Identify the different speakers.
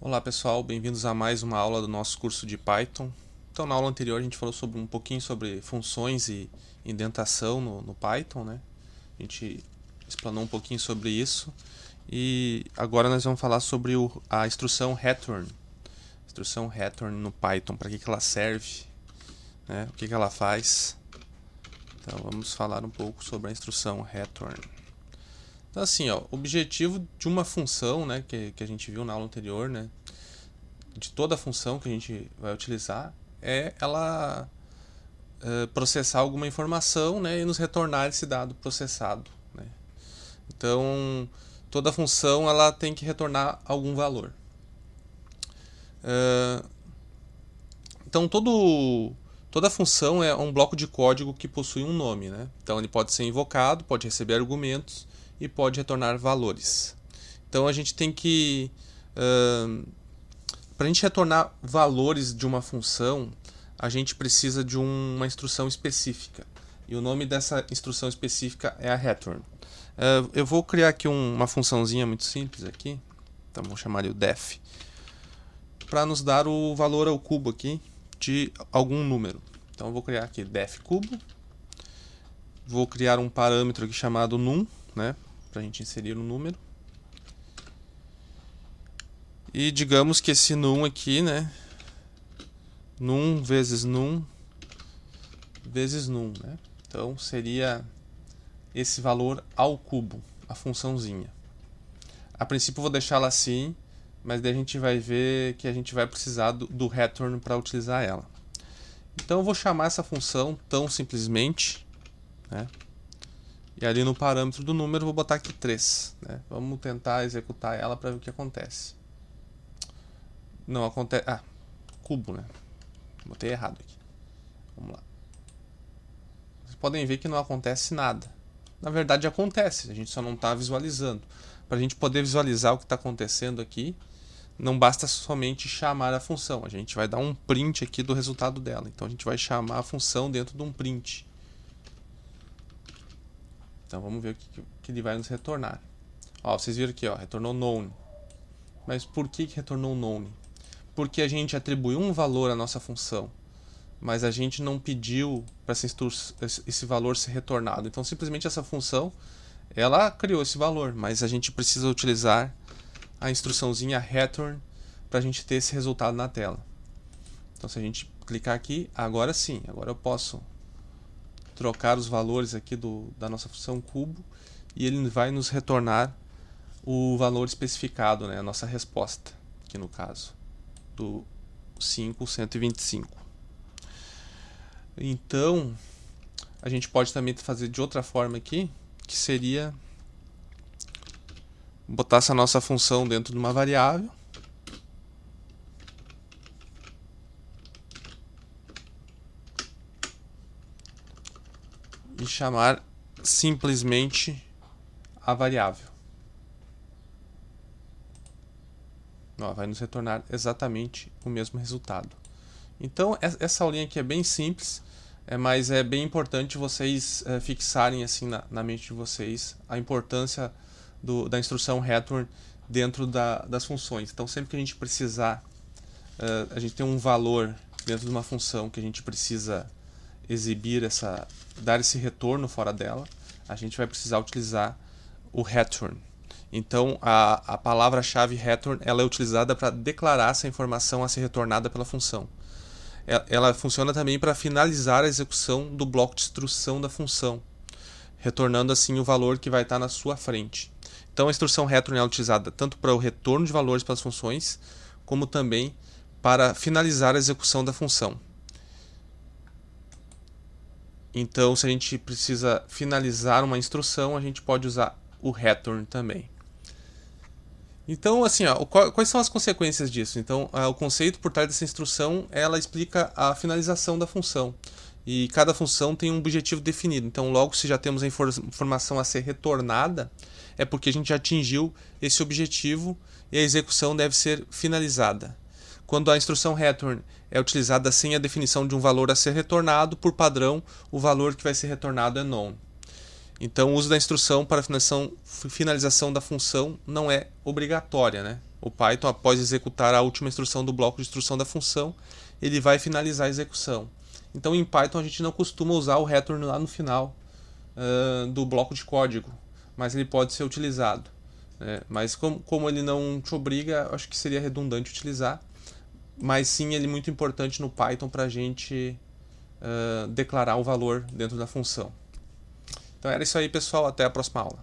Speaker 1: Olá pessoal, bem-vindos a mais uma aula do nosso curso de Python. Então na aula anterior a gente falou um pouquinho sobre funções e indentação no Python, né? A gente explanou um pouquinho sobre isso e agora nós vamos falar sobre a instrução return. Instrução return no Python, para que ela serve, né? O que ela faz. Então vamos falar um pouco sobre a instrução return. Então assim, o objetivo de uma função, né, que a gente viu na aula anterior, né, de toda a função que a gente vai utilizar, é ela processar alguma informação, né, e nos retornar esse dado processado, né. Então, toda função ela tem que retornar algum valor. Então, toda função é um bloco de código que possui um nome, né. Então, ele pode ser invocado, pode receber argumentos e pode retornar valores. Então, a gente tem que... para a gente retornar valores de uma função, a gente precisa de uma instrução específica. E o nome dessa instrução específica é a return. Eu vou criar aqui uma funçãozinha muito simples aqui. Então vamos chamar de def. Para nos dar o valor ao cubo aqui de algum número. Então eu vou criar aqui def cubo. Vou criar um parâmetro aqui chamado num, né, para a gente inserir um número. E digamos que esse num aqui, né, num vezes num vezes num, né? Então seria esse valor ao cubo, a funçãozinha. A princípio eu vou deixá-la assim, mas daí a gente vai ver que a gente vai precisar do return para utilizar ela. Então eu vou chamar essa função tão simplesmente, né? E ali no parâmetro do número eu vou botar aqui 3, né? Vamos tentar executar ela para ver o que acontece. Não acontece... cubo, né? Botei errado aqui. Vamos lá. Vocês podem ver que não acontece nada. Na verdade acontece, a gente só não está visualizando. Para a gente poder visualizar o que está acontecendo aqui, não basta somente chamar a função. A gente vai dar um print aqui do resultado dela. Então a gente vai chamar a função dentro de um print. Então vamos ver o que ele vai nos retornar. Vocês viram aqui, retornou known. Mas por que retornou known? Porque a gente atribuiu um valor à nossa função, mas a gente não pediu para esse valor ser retornado. Então simplesmente essa função ela criou esse valor, mas a gente precisa utilizar a instruçãozinha return para a gente ter esse resultado na tela. Então se a gente clicar aqui, agora sim, agora eu posso trocar os valores aqui da nossa função cubo e ele vai nos retornar o valor especificado, né, a nossa resposta, aqui no caso do 5,125. Então, a gente pode também fazer de outra forma aqui, que seria botar essa nossa função dentro de uma variável. E chamar simplesmente a variável. Vai nos retornar exatamente o mesmo resultado. Então, essa aulinha aqui é bem simples, mas é bem importante vocês fixarem assim na mente de vocês a importância da instrução return dentro das funções. Então, sempre que a gente precisar, a gente tem um valor dentro de uma função que a gente precisa exibir, dar esse retorno fora dela, a gente vai precisar utilizar o return. Então, a palavra-chave return ela é utilizada para declarar essa informação a ser retornada pela função. Ela funciona também para finalizar a execução do bloco de instrução da função, retornando assim o valor que vai estar na sua frente. Então, a instrução return é utilizada tanto para o retorno de valores para as funções, como também para finalizar a execução da função. Então, se a gente precisa finalizar uma instrução, a gente pode usar o return também. Então, assim, quais são as consequências disso? Então, o conceito por trás dessa instrução, ela explica a finalização da função. E cada função tem um objetivo definido. Então, logo se já temos a informação a ser retornada, é porque a gente já atingiu esse objetivo e a execução deve ser finalizada. Quando a instrução return é utilizada sem a definição de um valor a ser retornado, por padrão, o valor que vai ser retornado é known. Então, o uso da instrução para a finalização da função não é obrigatória, né? O Python, após executar a última instrução do bloco de instrução da função, ele vai finalizar a execução. Então, em Python, a gente não costuma usar o return lá no final do bloco de código, mas ele pode ser utilizado. Mas como ele não te obriga, acho que seria redundante utilizar. Mas sim, ele é muito importante no Python para a gente declarar o valor dentro da função. Então era isso aí, pessoal. Até a próxima aula.